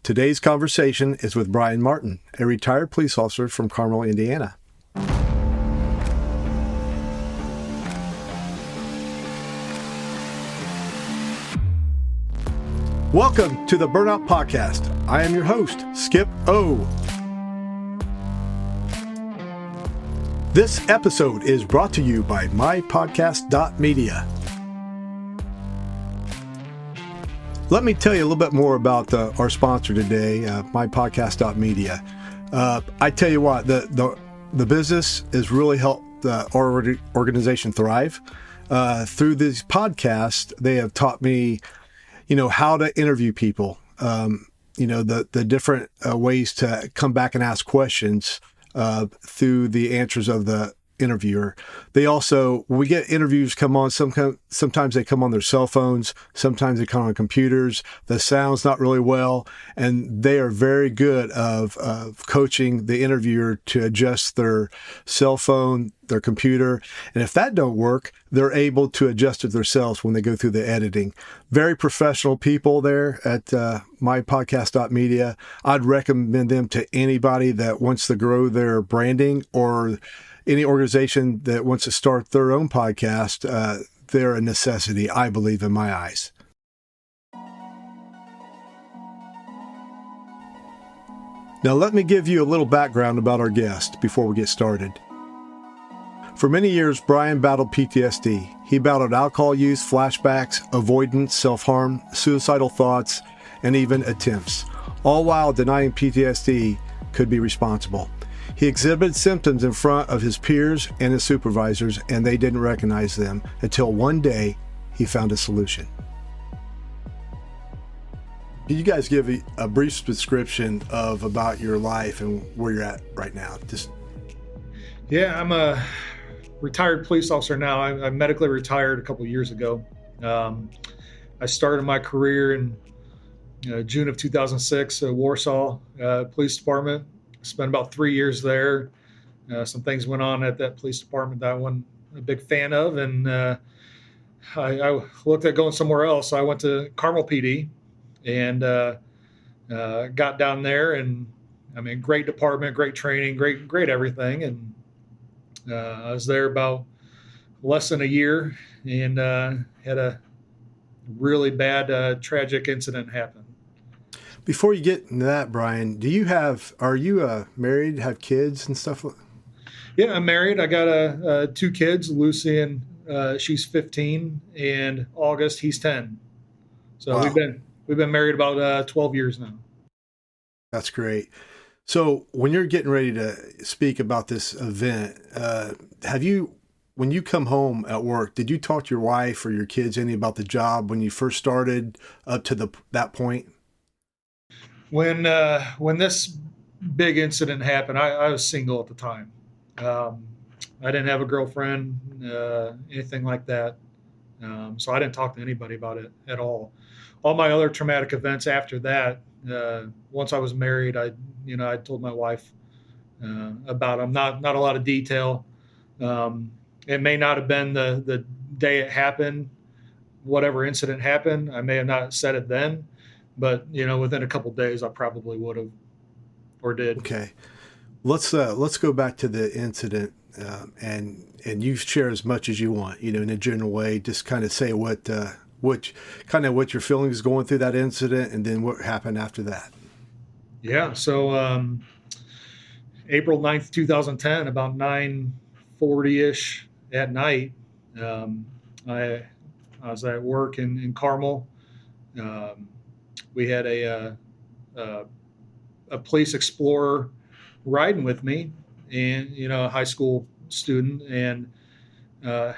Today's conversation is with Brian Martin, a retired police officer from Carmel, Indiana. Welcome to the Burnout Podcast. I am your host, Skip O. This episode is brought to you by mypodcast.media. Let me tell you a little bit more about our sponsor today, mypodcast.media. I tell you what, the business has really helped our organization thrive. Through these podcasts, they have taught me, how to interview people, the different ways to come back and ask questions through the answers of the interviewer. They also, when we get interviews come on, sometimes they come on their cell phones, sometimes they come on computers. The sound's not really well, and they are very good of coaching the interviewer to adjust their cell phone, their computer, and if that don't work, they're able to adjust it themselves when they go through the editing. Very professional people there at mypodcast.media. I'd recommend them to anybody that wants to grow their branding or any organization that wants to start their own podcast. They're a necessity, I believe, in my eyes. Now, let me give you a little background about our guest before we get started. For many years, Brian battled PTSD. He battled alcohol use, flashbacks, avoidance, self-harm, suicidal thoughts, and even attempts, all while denying PTSD could be responsible. He exhibited symptoms in front of his peers and his supervisors, and they didn't recognize them until one day he found a solution. Can you guys give a brief description about your life and where you're at right now? Yeah, I'm a retired police officer now. I medically retired a couple of years ago. I started my career in June of 2006 at Warsaw Police Department. Spent about 3 years there. Some things went on at that police department that I wasn't a big fan of, and I looked at going somewhere else. So I went to Carmel PD and got down there, and great department, great training, great everything. And I was there about less than a year, and had a really bad tragic incident happen. Before you get into that, Brian, are you married, have kids and stuff? Yeah, I'm married. I got 2 kids, Lucy, and she's 15, and August, he's 10. So wow. we've been married about 12 years now. That's great. So when you're getting ready to speak about this event, when you come home at work, did you talk to your wife or your kids any about the job when you first started up to that point? When this big incident happened, I was single at the time. I didn't have a girlfriend, anything like that. So I didn't talk to anybody about it at all. All my other traumatic events after that, once I was married, I told my wife about them. Not a lot of detail. It may not have been the day it happened, whatever incident happened. I may have not said it then. But, within a couple of days, I probably would have or did. Okay. Let's go back to the incident and you share as much as you want, in a general way. Just kind of say what your feelings going through that incident and then what happened after that. Yeah. So April 9th, 2010, about 9:40-ish at night, I was at work in Carmel. We had a police explorer riding with me, and a high school student, and I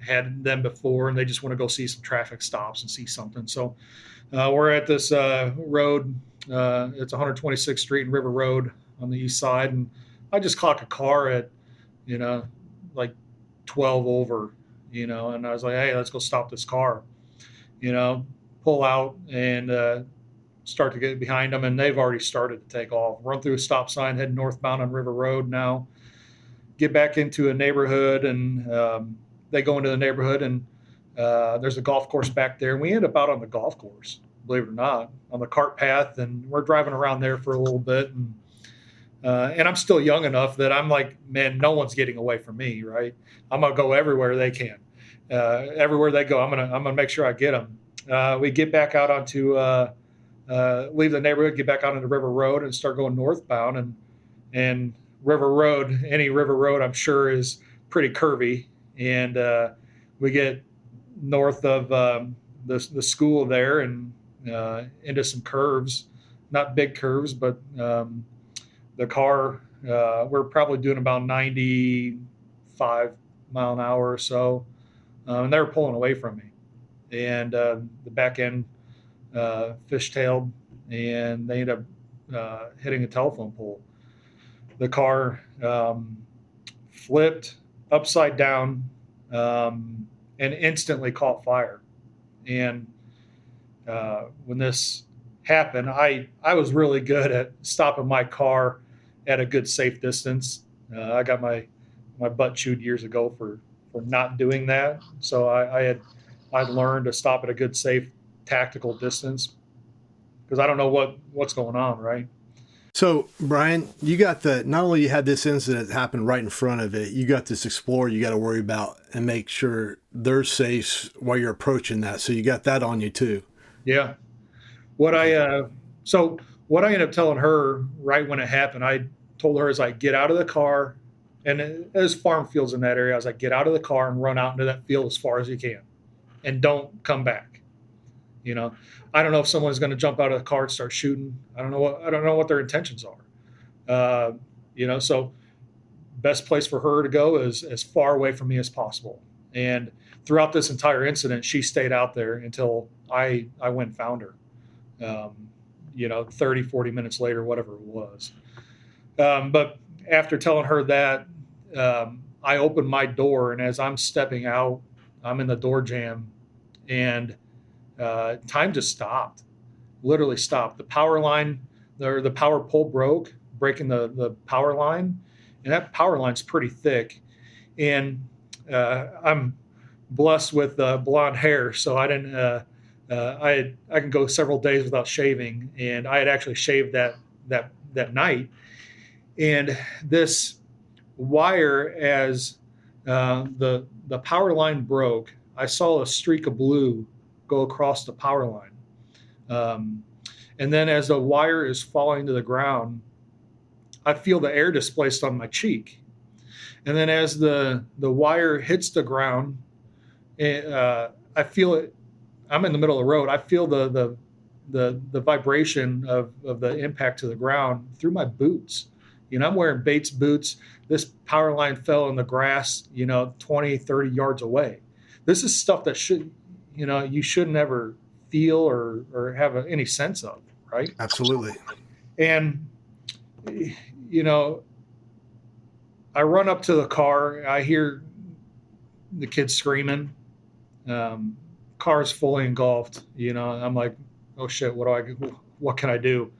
had them before, and they just want to go see some traffic stops and see something. So we're at this road. It's 126th Street and River Road on the east side, and I just clock a car at like 12 over, and I was like, hey, let's go stop this car. Pull out and start to get behind them, and they've already started to take off. Run through a stop sign, head northbound on River Road now. Get back into a neighborhood, and they go into the neighborhood, and there's a golf course back there, and we end up out on the golf course. believe it or not, on the cart path, and we're driving around there for a little bit, and I'm still young enough that I'm like, man, no one's getting away from me, right? I'm gonna go everywhere they can, everywhere they go. I'm gonna make sure I get them. We get back out onto leave the neighborhood, get back out onto River Road, and start going northbound. And River Road, any river road, I'm sure is pretty curvy. And we get north of the school there and into some curves, not big curves, but the car, we're probably doing about 95 mile an hour or so. And they were pulling away from me. And the back end fishtailed, and they ended up hitting a telephone pole. The car flipped upside down and instantly caught fire. And when this happened, I was really good at stopping my car at a good safe distance. I got my butt chewed years ago for not doing that. So I'd learned to stop at a good safe tactical distance because I don't know what's going on, right? So, Brian, you got not only you had this incident happen right in front of it, you got this explorer you got to worry about and make sure they're safe while you're approaching that. So you got that on you too. Yeah. What I ended up telling her right when it happened, I told her as I get out of the car, and there's farm fields in that area. I was like, get out of the car and run out into that field as far as you can, and don't come back. You know, I don't know if someone's going to jump out of the car and start shooting. I don't know what their intentions are. So best place for her to go is as far away from me as possible. And throughout this entire incident, she stayed out there until I went and found her. 30, 40 minutes later, whatever it was. But after telling her that, I opened my door, and as I'm stepping out, I'm in the door jamb, and time just stopped, literally stopped. The power line, the power pole broke, breaking the power line, and that power line's pretty thick. And I'm blessed with blonde hair, so I didn't. I can go several days without shaving, and I had actually shaved that night. And this wire, as the power line broke, I saw a streak of blue go across the power line. And then as the wire is falling to the ground, I feel the air displaced on my cheek. And then as the wire hits the ground, I feel it. I'm in the middle of the road. I feel the vibration of the impact to the ground through my boots. I'm wearing Bates boots. This power line fell in the grass, 20, 30 yards away. This is stuff that you should never feel or have any sense of, right? Absolutely. And, I run up to the car. I hear the kids screaming. Car's fully engulfed. I'm like, oh shit, what can I do?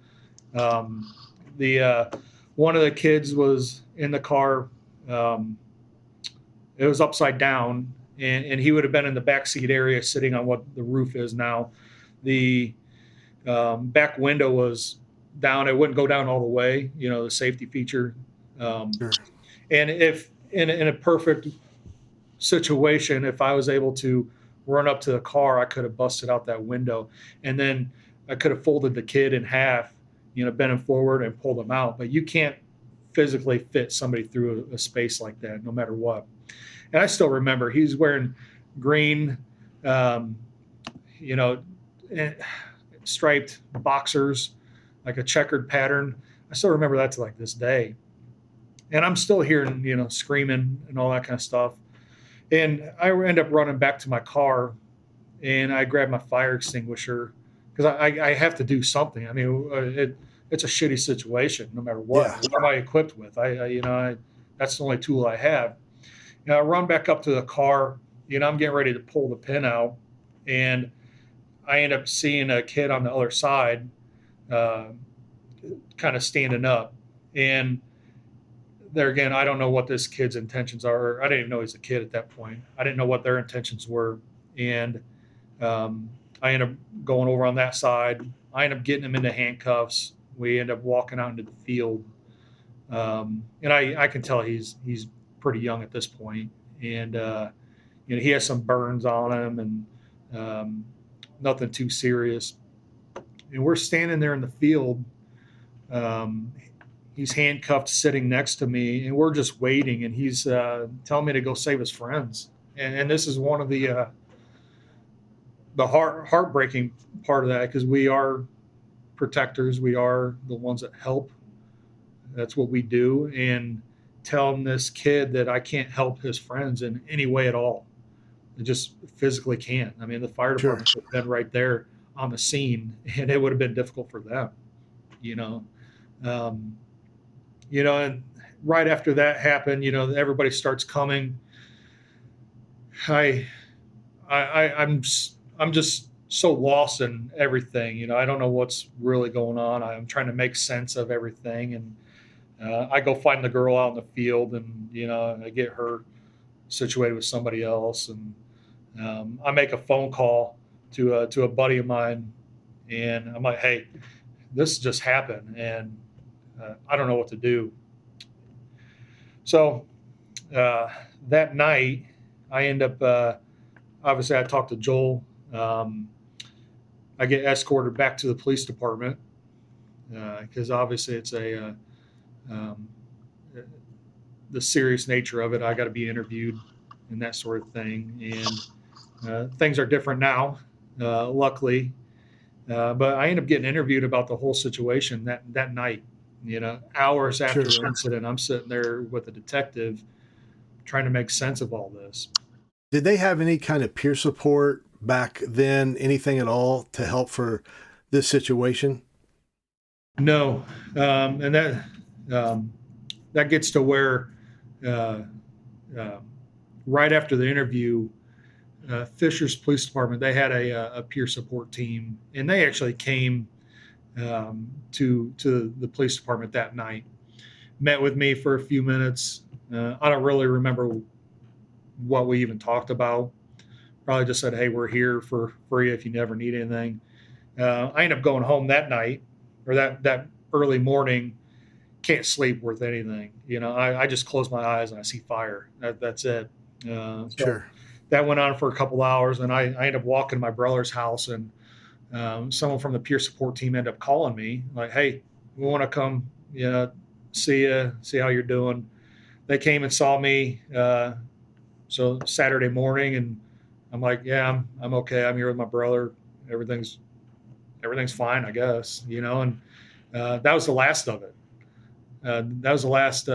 One of the kids was in the car. It was upside down, and he would have been in the backseat area sitting on what the roof is now. The back window was down. It wouldn't go down all the way, the safety feature. Sure. And if in a perfect situation, if I was able to run up to the car, I could have busted out that window, and then I could have folded the kid in half, bent him forward and pulled him out. But you can't physically fit somebody through a space like that, no matter what. And I still remember he's wearing green, striped boxers, like a checkered pattern. I still remember that to like this day. And I'm still hearing, screaming and all that kind of stuff. And I end up running back to my car, and I grab my fire extinguisher because I have to do something. I mean, it's a shitty situation, no matter what. Yeah. What am I equipped with? That's the only tool I have. I run back up to the car. I'm getting ready to pull the pin out, and I end up seeing a kid on the other side, kind of standing up. And there again, I don't know what this kid's intentions are. I didn't even know he's a kid at that point. I didn't know what their intentions were. And I end up going over on that side. I end up getting him into handcuffs. We end up walking out into the field. And I can tell he's pretty young at this point. And, he has some burns on him and nothing too serious. And we're standing there in the field. He's handcuffed sitting next to me, and we're just waiting. And he's telling me to go save his friends. And this is one of the heartbreaking part of that, because we are protectors. We are the ones that help. That's what we do. And telling this kid that I can't help his friends in any way at all. I just physically can't. I mean, the fire department would have been right there on the scene, and it would have been difficult for them, and right after that happened, everybody starts coming. I'm just so lost in everything. I don't know what's really going on. I'm trying to make sense of everything. And I go find the girl out in the field, and, I get her situated with somebody else. And I make a phone call to a buddy of mine, and I'm like, hey, this just happened, and I don't know what to do. So that night, I end up, obviously I talked to Joel. I get escorted back to the police department because obviously it's the serious nature of it. I got to be interviewed and that sort of thing. And things are different now, luckily. But I end up getting interviewed about the whole situation that night. Hours after the incident, I'm sitting there with a detective trying to make sense of all this. Did they have any kind of peer support back then, anything at all to help for this situation? No. And that gets to where right after the interview, Fisher's Police Department, they had a peer support team, and they actually came to the police department that night, met with me for a few minutes. I don't really remember what we even talked about. Probably just said, hey, we're here for you if you never need anything. I ended up going home that night, or that early morning. Can't sleep worth anything. I just close my eyes and I see fire. That's it. So that went on for a couple hours, and I ended up walking to my brother's house, and someone from the peer support team ended up calling me like, hey, we want to come, see you, see how you're doing. They came and saw me. So Saturday morning, and I'm like, yeah, I'm okay. I'm here with my brother. Everything's fine, I guess, and that was the last of it. That was the last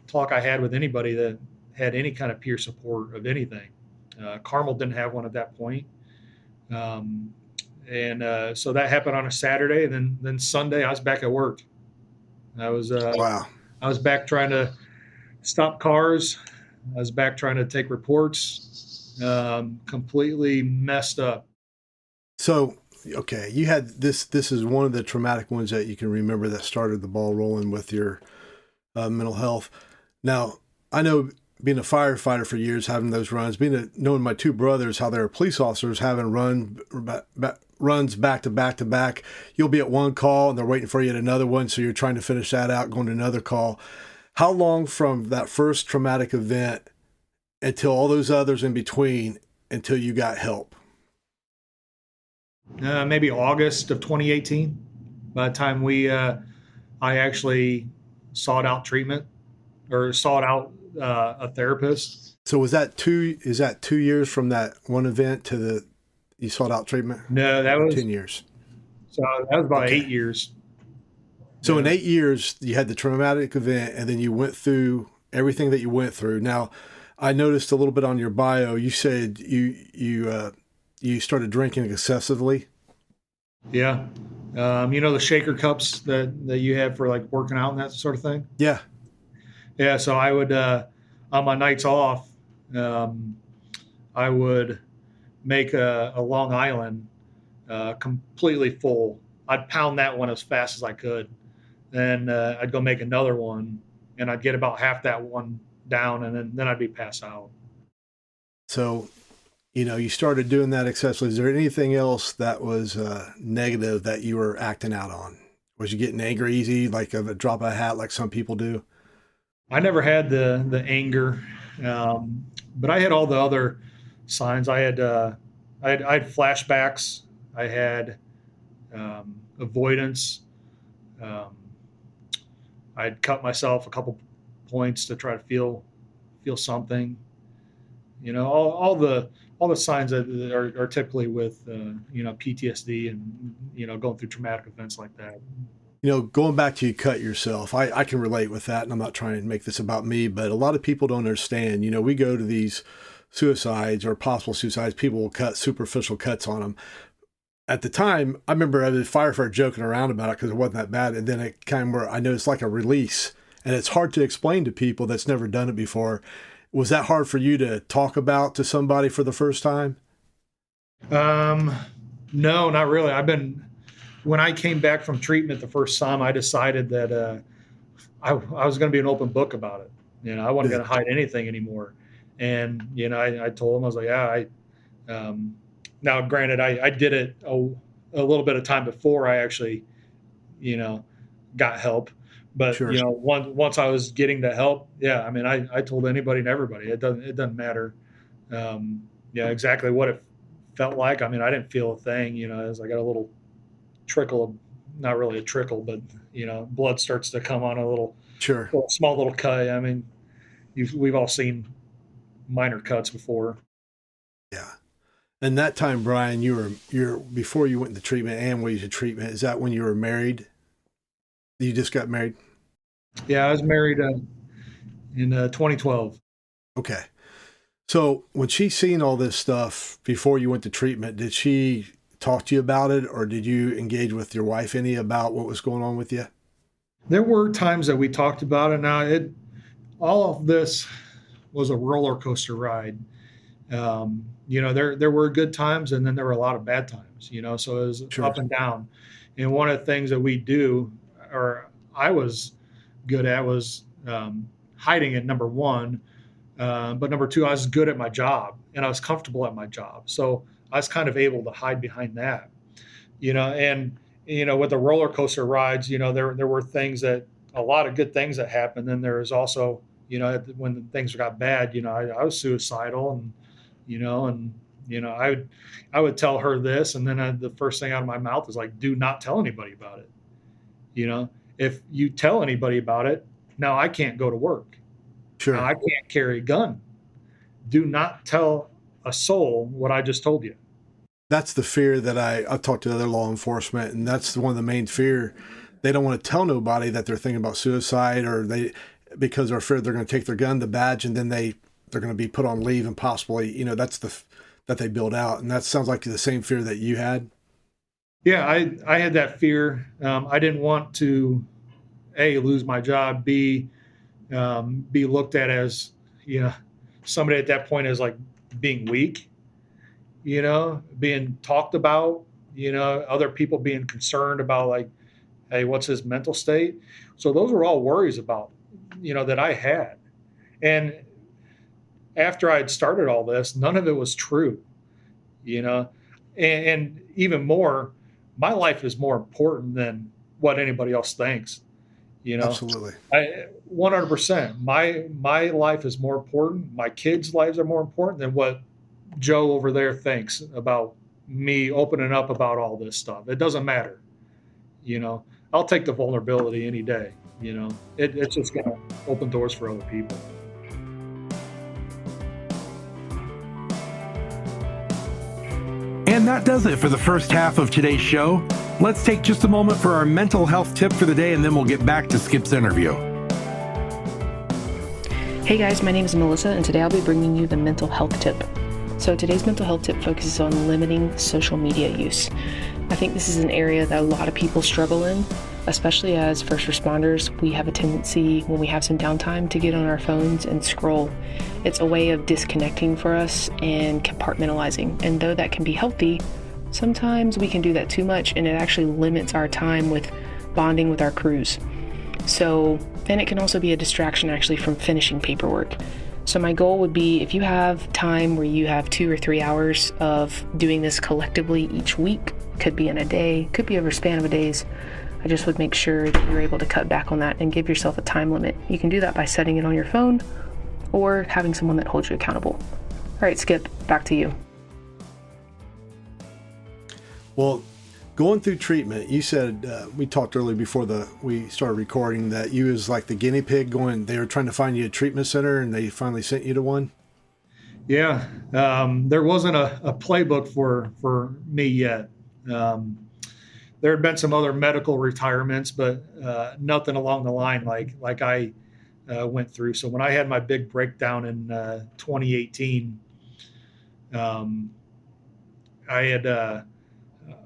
talk I had with anybody that had any kind of peer support of anything. Carmel didn't have one at that point. And so that happened on a Saturday, and then Sunday I was back at work. I was back trying to stop cars. I was back trying to take reports. Completely messed up. So, okay, you had this is one of the traumatic ones that you can remember that started the ball rolling with your mental health. Now, I know being a firefighter for years, having those runs, knowing my two brothers, how they're police officers, having runs back to back to back. You'll be at one call and they're waiting for you at another one, so you're trying to finish that out, going to another call. How long from that first traumatic event until all those others in between, until you got help? Maybe August of 2018. By the time I actually sought out treatment, or sought out a therapist. So is that 2 years from that one event to you sought out treatment? No, that was 10 years. So that was about 8 years. So in 8 years, you had the traumatic event, and then you went through everything that you went through. Now, I noticed a little bit on your bio, you said you started drinking excessively. Yeah. The shaker cups that you have for like working out and that sort of thing. Yeah. Yeah. So I would, on my nights off, I would make a Long Island completely full. I'd pound that one as fast as I could. Then I'd go make another one, and I'd get about half that one down, and then I'd be passed out. So, you started doing that excessively. Is there anything else that was negative that you were acting out on? Was you getting angry easy, like a drop of a hat, like some people do? I never had the anger, but I had all the other signs. I had flashbacks. I had avoidance. I'd cut myself a couple points to try to feel something. All the signs that are typically with PTSD and going through traumatic events like that. Going back to you cut yourself, I can relate with that, and I'm not trying to make this about me, but a lot of people don't understand. We go to these suicides or possible suicides, people will cut superficial cuts on them. At the time, I remember I was a firefighter joking around about it because it wasn't that bad, and then it kind of where I know it's like a release, and it's hard to explain to people that's never done it before. Was that hard for you to talk about to somebody for the first time? No, not really. When I came back from treatment the first time, I decided that I was going to be an open book about it. I wasn't going to hide anything anymore. And, I told him, I was like, yeah, now granted, I did it a little bit of time before I actually, got help. But, Sure. Once I was getting the help, yeah, I told anybody and everybody, it doesn't matter. Exactly what it felt like. I didn't feel a thing, as I got a little trickle of, not really a trickle, but blood starts to come on a little, Sure, small little cut. We've all seen minor cuts before. Yeah. And that time, Brian, you're before you went into treatment and when you did treatment, is that when you were married? You just got married? Yeah, I was married in 2012. Okay. So when she seen all this stuff before you went to treatment, did she talk to you about it, or did you engage with your wife any about what was going on with you? There were times that we talked about it. Now, all of this was a roller coaster ride. There were good times, and then there were a lot of bad times. So it was Sure. up and down. And one of the things that we do, or I was good at, was hiding it. Number one, but number two, I was good at my job, and I was comfortable at my job. So I was kind of able to hide behind that, and, with the roller coaster rides, there were things a lot of good things that happened. And there was also, when things got bad, I was suicidal I would tell her this. And then the first thing out of my mouth is like, do not tell anybody about it. If you tell anybody about it, now I can't go to work. Sure. Now I can't carry a gun. Do not tell a soul what I just told you. That's the fear that I've talked to other law enforcement, and that's one of the main fear. They don't want to tell nobody that they're thinking about suicide, or because they're afraid they're going to take their gun, the badge, and then they're going to be put on leave and possibly, that's that they build out. And that sounds like the same fear that you had. Yeah, I had that fear. I didn't want to, A, lose my job, B, be looked at as, somebody at that point as like being weak, being talked about, other people being concerned about like, hey, what's his mental state? So those were all worries about, that I had. And after I'd started all this, none of it was true, and even more, my life is more important than what anybody else thinks, Absolutely. 100%. My life is more important. My kids' lives are more important than what Joe over there thinks about me opening up about all this stuff. It doesn't matter. I'll take the vulnerability any day. It's just going to open doors for other people. And that does it for the first half of today's show. Let's take just a moment for our mental health tip for the day, and then we'll get back to Skip's interview. Hey guys, my name is Melissa, and today I'll be bringing you the mental health tip. So today's mental health tip focuses on limiting social media use. I think this is an area that a lot of people struggle in, especially as first responders. We have a tendency when we have some downtime to get on our phones and scroll. It's a way of disconnecting for us and compartmentalizing. And though that can be healthy, sometimes we can do that too much, and it actually limits our time with bonding with our crews. So then it can also be a distraction actually from finishing paperwork. So my goal would be, if you have time where you have 2 or 3 hours of doing this collectively each week, could be in a day, could be over a span of days, I just would make sure that you're able to cut back on that and give yourself a time limit. You can do that by setting it on your phone or having someone that holds you accountable. All right, Skip, back to you. Well, going through treatment, you said, we talked earlier before we started recording, that you was like the guinea pig they were trying to find you a treatment center and they finally sent you to one. Yeah. There wasn't a playbook for me yet. There had been some other medical retirements, but nothing along the line like I went through. So when I had my big breakdown in 2018,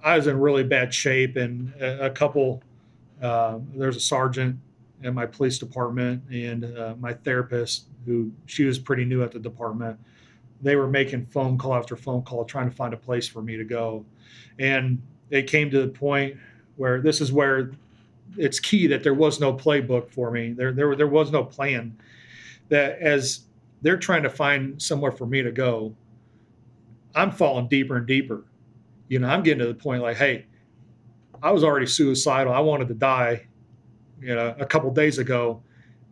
I was in really bad shape, and there's a sergeant in my police department and my therapist, she was pretty new at the department. They were making phone call after phone call trying to find a place for me to go. And it came to the point where this is where it's key that there was no playbook for me. There was no plan. That as they're trying to find somewhere for me to go, I'm falling deeper and deeper. I'm getting to the point like, hey, I was already suicidal. I wanted to die, a couple days ago.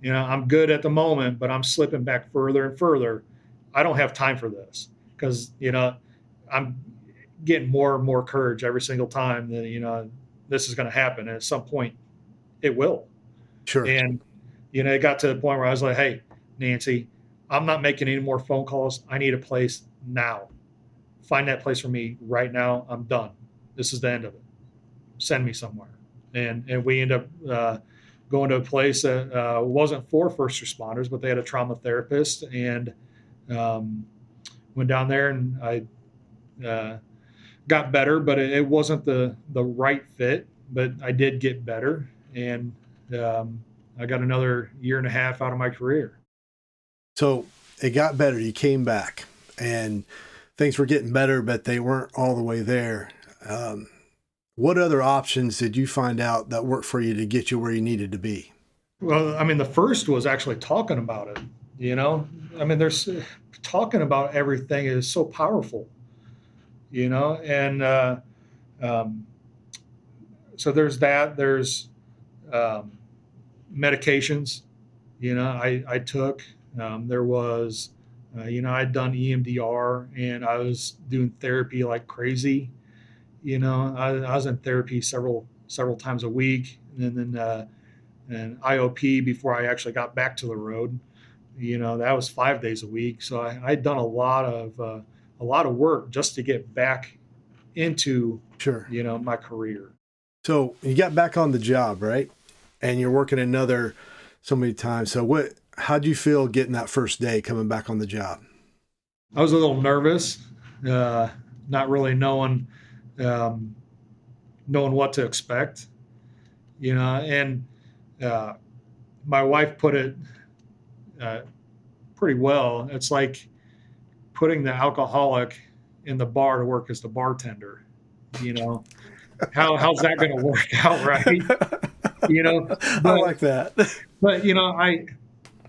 I'm good at the moment, but I'm slipping back further and further. I don't have time for this because, I'm getting more and more courage every single time that, this is going to happen. And at some point it will. Sure. And, it got to the point where I was like, hey, Nancy, I'm not making any more phone calls. I need a place now. Find that place for me right now. I'm done. This is the end of it. Send me somewhere. And we end up going to a place that wasn't for first responders, but they had a trauma therapist, and went down there, and I got better, but it wasn't the right fit, but I did get better. And I got another 1.5 years out of my career. So it got better. You came back and things were getting better, but they weren't all the way there. What other options did you find out that worked for you to get you where you needed to be? Well, the first was actually talking about it. There's talking about everything is so powerful, and so there's that. There's medications, I took. There was, I'd done EMDR, and I was doing therapy like crazy. I was in therapy several times a week, and then and IOP before I actually got back to the road. That was 5 days a week. So I'd done a lot of work just to get back into, sure, my career. So you got back on the job, right? And you're working so many times. So how'd you feel getting that first day coming back on the job? I was a little nervous, not really knowing what to expect, and my wife put it pretty well. It's like putting the alcoholic in the bar to work as the bartender. How's that going to work out, right? I like that. But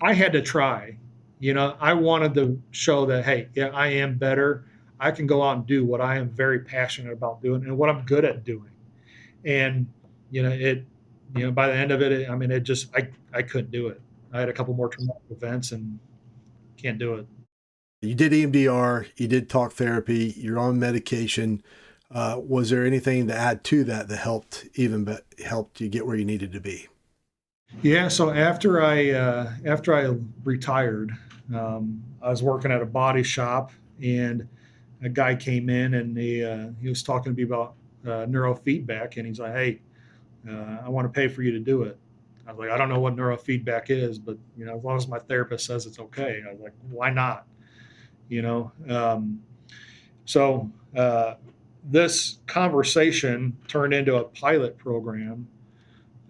I had to try. I wanted to show that, hey, yeah, I am better. I can go out and do what I am very passionate about doing and what I'm good at doing. And by the end of it, I couldn't do it. I had a couple more traumatic events and can't do it. You did EMDR, you did talk therapy, you're on medication. Was there anything to add to that helped you get where you needed to be? Yeah. So after I retired, I was working at a body shop, and a guy came in, and he was talking to me about neurofeedback, and he's like, "Hey, I want to pay for you to do it." I was like, "I don't know what neurofeedback is, but as long as my therapist says it's okay." I was like, "Why not?" So this conversation turned into a pilot program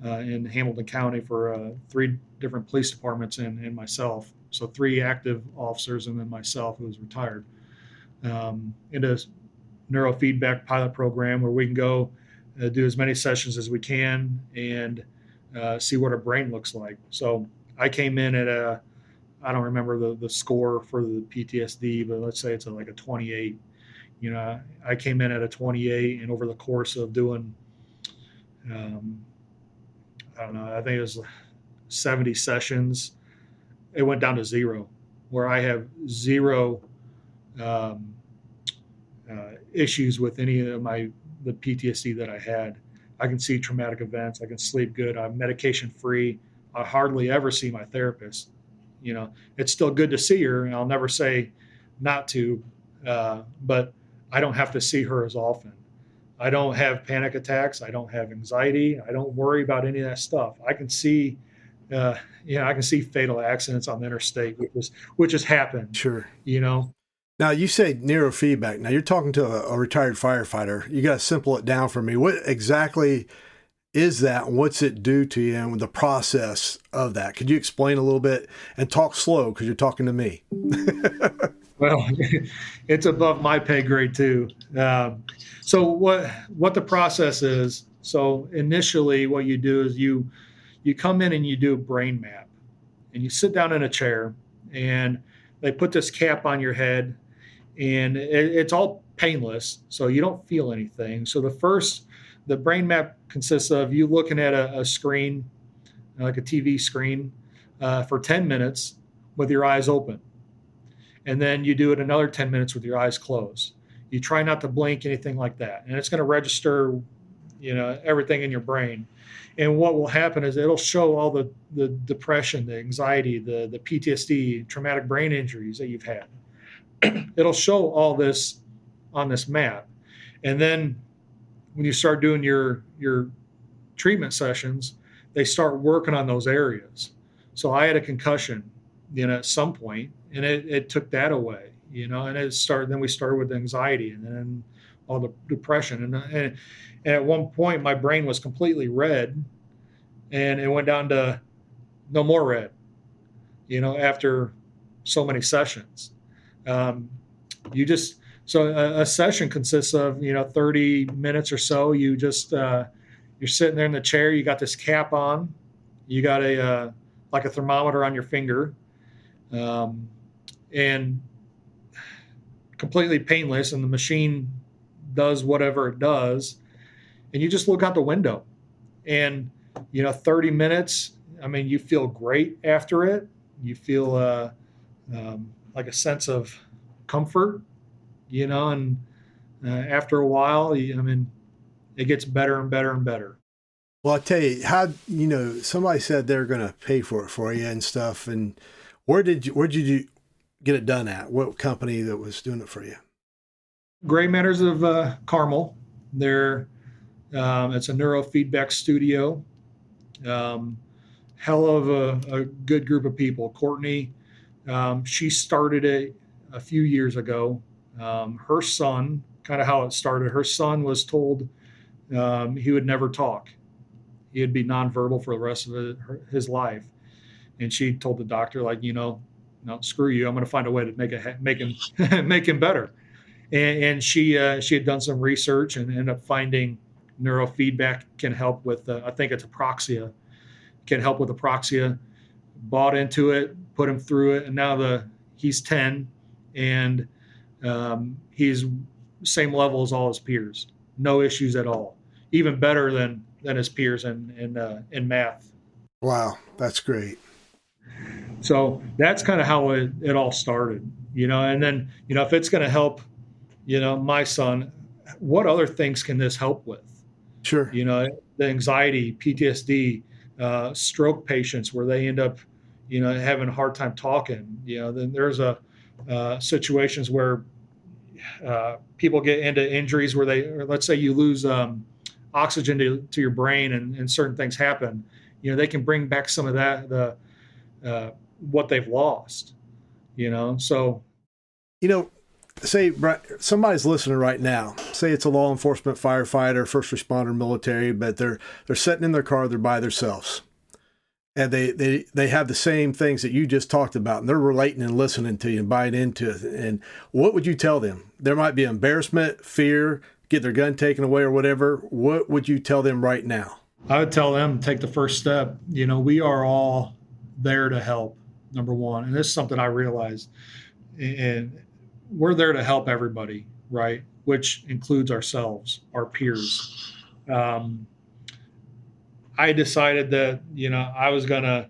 in Hamilton County for 3 different police departments and myself. So 3 active officers and then myself, who was retired, into a neurofeedback pilot program where we can go do as many sessions as we can and see what our brain looks like. So I came in at I don't remember the score for the PTSD, but let's say it's like a 28. I came in at a 28, and over the course of doing, I don't know, I think it was 70 sessions, it went down to 0, where I have 0 issues with any of the PTSD that I had. I can see traumatic events. I can sleep good. I'm medication free. I hardly ever see my therapist. It's still good to see her, and I'll never say not to, but I don't have to see her as often. I don't have panic attacks. I don't have anxiety. I don't worry about any of that stuff. I can see, I can see fatal accidents on the interstate, which has happened. Sure. Now you say neurofeedback. Now you're talking to a retired firefighter. You got to simple it down for me. What exactly is that? What's it do to you, and the process of that? Could you explain a little bit and talk slow, because you're talking to me? Well, it's above my pay grade too. So what the process is? So initially, what you do is you come in and you do a brain map, and you sit down in a chair, and they put this cap on your head, and it's all painless, so you don't feel anything. So the brain map consists of you looking at a screen, like a TV screen, for 10 minutes with your eyes open. And then you do it another 10 minutes with your eyes closed. You try not to blink, anything like that. And it's going to register, everything in your brain. And what will happen is it'll show all the depression, the anxiety, the PTSD, traumatic brain injuries that you've had. It'll show all this on this map. And then when you start doing your treatment sessions, they start working on those areas. So I had a concussion, at some point, and it took that away, and then we started with anxiety, and then all the depression. And at one point my brain was completely red, and it went down to no more red, after so many sessions. So a session consists of, 30 minutes or so. You just, you're sitting there in the chair, you got this cap on, you got like a thermometer on your finger, and completely painless, and the machine does whatever it does, and you just look out the window, and 30 minutes, you feel great after it. You feel like a sense of comfort, and after a while, it gets better and better and better. Well, I'll tell you how, somebody said they're going to pay for it for you and stuff. And where did you get it done at? What company that was doing it for you? Gray Matters of Carmel. It's a neurofeedback studio. Hell of a good group of people. Courtney, she started it a few years ago. Her son, kind of how it started, her son was told he would never talk. He'd be nonverbal for the rest of his life. And she told the doctor, no, screw you. I'm going to find a way to make him better. And she had done some research and ended up finding neurofeedback can help with, I think it's apraxia, can help with apraxia. Bought into it, put him through it, and now he's 10, and he's same level as all his peers. No issues at all. Even better than his peers in math. Wow, that's great. So that's kind of how it all started, and then, if it's going to help, my son, what other things can this help with? Sure. The anxiety, PTSD, stroke patients where they end up, having a hard time talking, then there's situations where people get into injuries where let's say you lose oxygen to your brain and certain things happen, they can bring back some of that, what they've lost, so. Say somebody's listening right now, say it's a law enforcement, firefighter, first responder, military, but they're sitting in their car, they're by themselves, and they have the same things that you just talked about, and they're relating and listening to you and buying into it. And what would you tell them? There might be embarrassment, fear, get their gun taken away or whatever. What would you tell them right now? I would tell them, take the first step. We are all there to help. number one. And this is something I realized. And we're there to help everybody, right? Which includes ourselves, our peers. I decided that, I was going to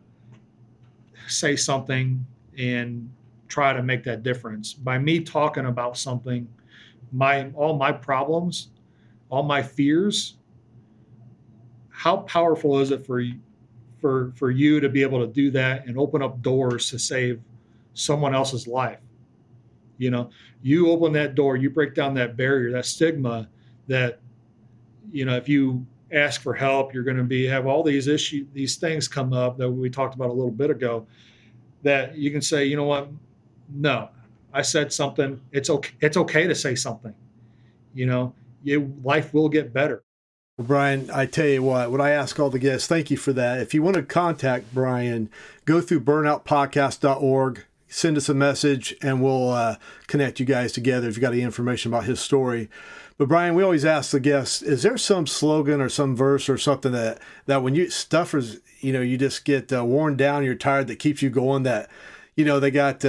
say something and try to make that difference. By me talking about something, all my problems, all my fears, how powerful is it for you to be able to do that and open up doors to save someone else's life? You open that door, you break down that barrier, that stigma that, if you ask for help, you're going to have all these issues, these things come up that we talked about a little bit ago, that you can say, you know what? No, I said something. It's okay. It's okay to say something. Life will get better. Well, Brian, I tell you what I ask all the guests, thank you for that. If you want to contact Brian, go through burnoutpodcast.org, send us a message, and we'll connect you guys together if you got any information about his story. But Brian, we always ask the guests, is there some slogan or some verse or something that when you stuffers, you just get worn down, you're tired, that keeps you going, that, they got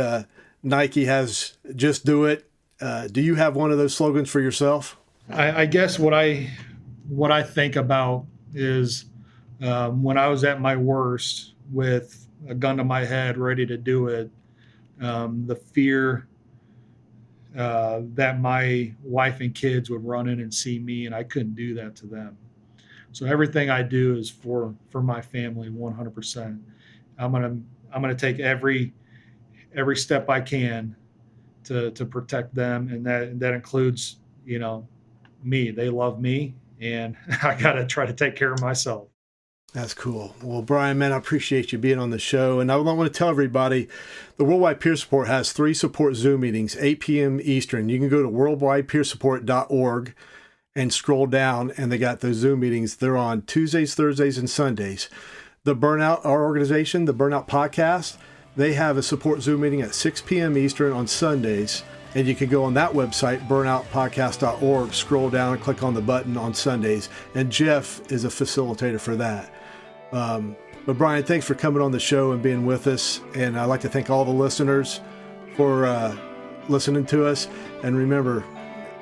Nike has just do it. Do you have one of those slogans for yourself? I guess what I think about is when I was at my worst with a gun to my head, ready to do it, the fear that my wife and kids would run in and see me, and I couldn't do that to them. So everything I do is for my family, 100%. I'm gonna take every step I can to protect them, and that includes me. They love me, and I gotta try to take care of myself. That's cool. Well, Brian, man, I appreciate you being on the show. And I want to tell everybody, the Worldwide Peer Support has 3 support Zoom meetings, 8 p.m. Eastern. You can go to worldwidepeersupport.org and scroll down, and they got those Zoom meetings. They're on Tuesdays, Thursdays, and Sundays. Our organization, the Burnout Podcast, they have a support Zoom meeting at 6 p.m. Eastern on Sundays. And you can go on that website, burnoutpodcast.org, scroll down and click on the button on Sundays. And Jeff is a facilitator for that. But Brian, thanks for coming on the show and being with us. And I'd like to thank all the listeners for listening to us. And remember,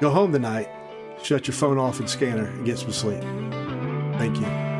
go home tonight, shut your phone off and scanner, and get some sleep. Thank you.